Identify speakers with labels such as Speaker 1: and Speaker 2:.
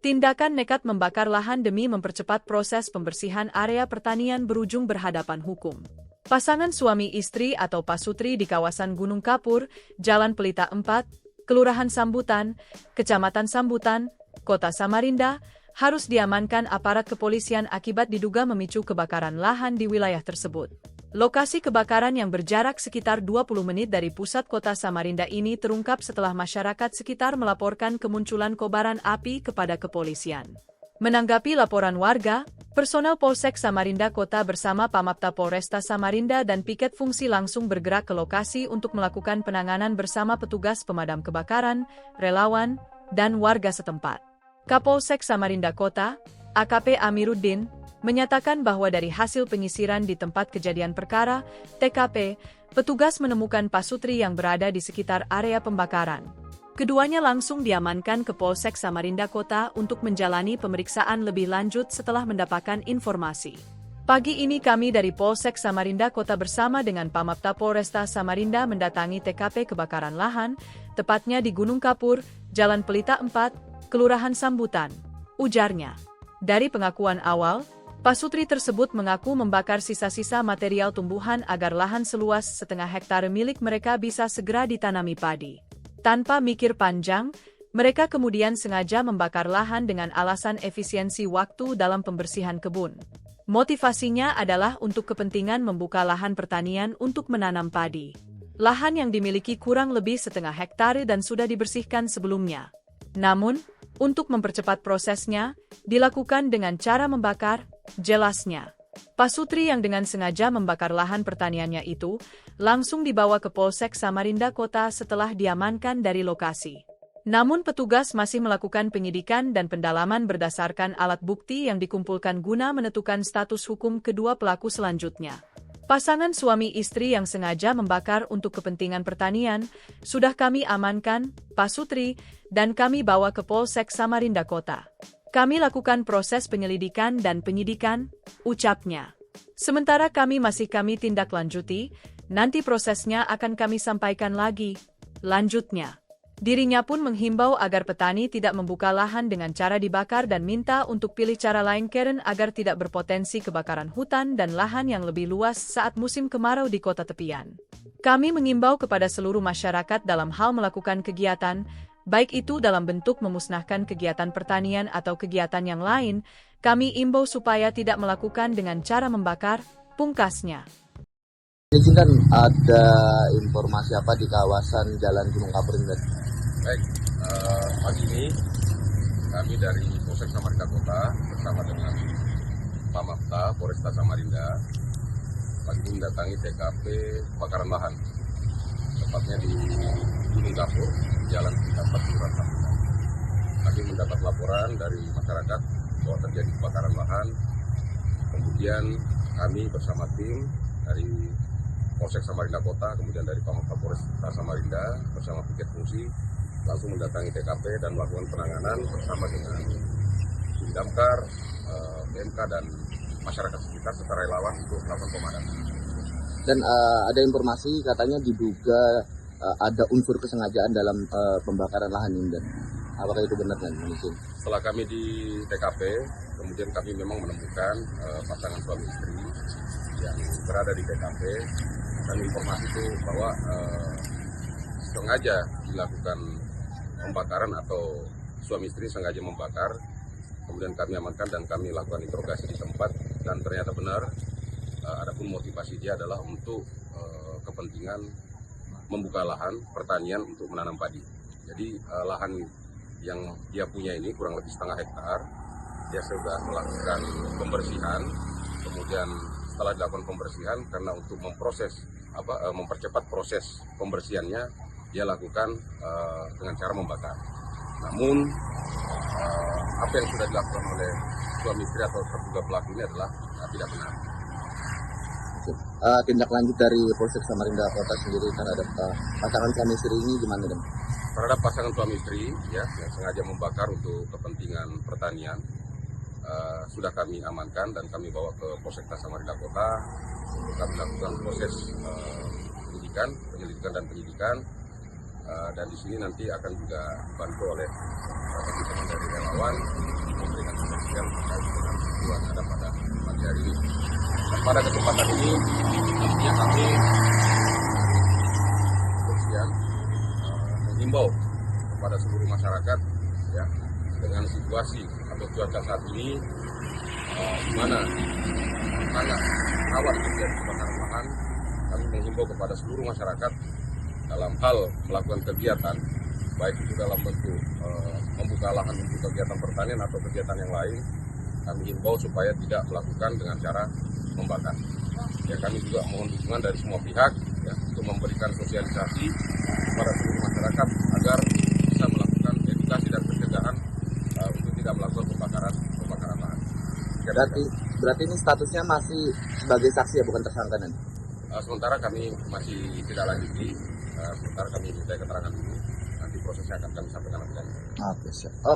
Speaker 1: Tindakan nekat membakar lahan demi mempercepat proses pembersihan area pertanian berujung berhadapan hukum. Pasangan suami istri atau pasutri di kawasan Gunung Kapur, Jalan Pelita 4, Kelurahan Sambutan, Kecamatan Sambutan, Kota Samarinda, harus diamankan aparat kepolisian akibat diduga memicu kebakaran lahan di wilayah tersebut. Lokasi kebakaran yang berjarak sekitar 20 menit dari pusat kota Samarinda ini terungkap setelah masyarakat sekitar melaporkan kemunculan kobaran api kepada kepolisian. Menanggapi laporan warga, personel Polsek Samarinda Kota bersama Pamapta Polresta Samarinda dan piket fungsi langsung bergerak ke lokasi untuk melakukan penanganan bersama petugas pemadam kebakaran, relawan, dan warga setempat. Kapolsek Samarinda Kota, AKP Amiruddin, menyatakan bahwa dari hasil penyisiran di tempat kejadian perkara, TKP, petugas menemukan pasutri yang berada di sekitar area pembakaran. Keduanya langsung diamankan ke Polsek Samarinda Kota untuk menjalani pemeriksaan lebih lanjut setelah mendapatkan informasi. Pagi ini kami dari Polsek Samarinda Kota bersama dengan Pamapta Polresta Samarinda mendatangi TKP kebakaran lahan, tepatnya di Gunung Kapur, Jalan Pelita 4, Kelurahan Sambutan. Ujarnya, dari pengakuan awal, pasutri tersebut mengaku membakar sisa-sisa material tumbuhan agar lahan seluas setengah hektare milik mereka bisa segera ditanami padi. Tanpa mikir panjang, mereka kemudian sengaja membakar lahan dengan alasan efisiensi waktu dalam pembersihan kebun. Motivasinya adalah untuk kepentingan membuka lahan pertanian untuk menanam padi. Lahan yang dimiliki kurang lebih setengah hektare dan sudah dibersihkan sebelumnya. Namun, untuk mempercepat prosesnya, dilakukan dengan cara membakar, jelasnya. Pasutri yang dengan sengaja membakar lahan pertaniannya itu, langsung dibawa ke Polsek Samarinda Kota setelah diamankan dari lokasi. Namun petugas masih melakukan penyidikan dan pendalaman berdasarkan alat bukti yang dikumpulkan guna menentukan status hukum kedua pelaku selanjutnya. Pasangan suami istri yang sengaja membakar untuk kepentingan pertanian, sudah kami amankan, pasutri, dan kami bawa ke Polsek Samarinda Kota. Kami lakukan proses penyelidikan dan penyidikan, ucapnya. Sementara kami tindak lanjuti, nanti prosesnya akan kami sampaikan lagi, lanjutnya. Dirinya pun menghimbau agar petani tidak membuka lahan dengan cara dibakar dan minta untuk pilih cara lain keren agar tidak berpotensi kebakaran hutan dan lahan yang lebih luas saat musim kemarau di kota tepian. Kami mengimbau kepada seluruh masyarakat dalam hal melakukan kegiatan, baik itu dalam bentuk memusnahkan kegiatan pertanian atau kegiatan yang lain, kami imbau supaya tidak melakukan dengan cara membakar, pungkasnya.
Speaker 2: Izinkan ada informasi apa di kawasan Jalan Gunung Kapur ini?
Speaker 3: Baik, pagi ini kami dari Polsek Samarinda Kota bersama dengan Pamapta Polresta Samarinda pagi ini mendatangi TKP kebakaran lahan, tepatnya di Gunung Kapur, Jalan Pelita 4, Kelurahan Sambutan. Kami mendapat laporan dari masyarakat bahwa terjadi kebakaran lahan. Kemudian kami bersama tim dari Polsek Samarinda Kota, kemudian dari Pamapta Polresta Samarinda bersama piket fungsi langsung mendatangi TKP dan melakukan penanganan bersama dengan Tim Damkar, BMK dan masyarakat sekitar serta relawan untuk melakukan pemadaman.
Speaker 2: Dan ada informasi katanya diduga ada unsur kesengajaan dalam pembakaran lahan ini, dan apakah itu benar dan mungkin?
Speaker 3: Setelah kami di TKP, kemudian kami memang menemukan pasangan suami istri yang berada di TKP. Dan informasi itu bahwa sengaja dilakukan pembakaran atau suami istri sengaja membakar. Kemudian kami amankan dan kami lakukan interogasi di tempat dan ternyata benar. Adapun motivasi dia adalah untuk kepentingan membuka lahan pertanian untuk menanam padi. Jadi lahan yang dia punya ini kurang lebih setengah hektar. Dia sudah melakukan pembersihan. Kemudian setelah dilakukan pembersihan, karena untuk mempercepat proses pembersihannya, dia lakukan dengan cara membakar. Namun apa yang sudah dilakukan oleh suami istri atau terduga pelaku ini adalah tidak benar.
Speaker 2: Tindak lanjut dari Polsek Samarinda Kota sendiri terhadap pasangan suami istri ini gimana, Dan?
Speaker 3: Terhadap pasangan suami istri ya, yang sengaja membakar untuk kepentingan pertanian, sudah kami amankan dan kami bawa ke Polsek Samarinda Kota untuk kami lakukan proses penyelidikan dan penyidikan. Dan di sini nanti akan juga dibantu oleh teman-teman dari relawan memberikan kesaksian terkait dengan peristiwa yang ada pada pagi hari ini. Dan pada kesempatan ini tentunya kami kepolisian menghimbau kepada seluruh masyarakat ya, dengan situasi atau cuaca saat ini di mana sangat rawan terjadi kebakaran lahan. Kami menghimbau kepada seluruh masyarakat dalam hal melakukan kegiatan, baik itu dalam bentuk membuka lahan untuk kegiatan pertanian atau kegiatan yang lain, kami himbau supaya tidak melakukan dengan cara membakar. Ya, kami juga mohon dukungan dari semua pihak ya, untuk memberikan sosialisasi kepada seluruh masyarakat agar bisa melakukan edukasi dan pencegahan untuk tidak melakukan pembakaran lahan.
Speaker 2: Berarti ini statusnya masih sebagai saksi ya, bukan tersangka nanti?
Speaker 3: Sementara kami masih tidak lanjuti, sementara kami minta keterangan dulu, nanti prosesnya akan kami sampaikan nanti.
Speaker 2: Oke, siap. Oke.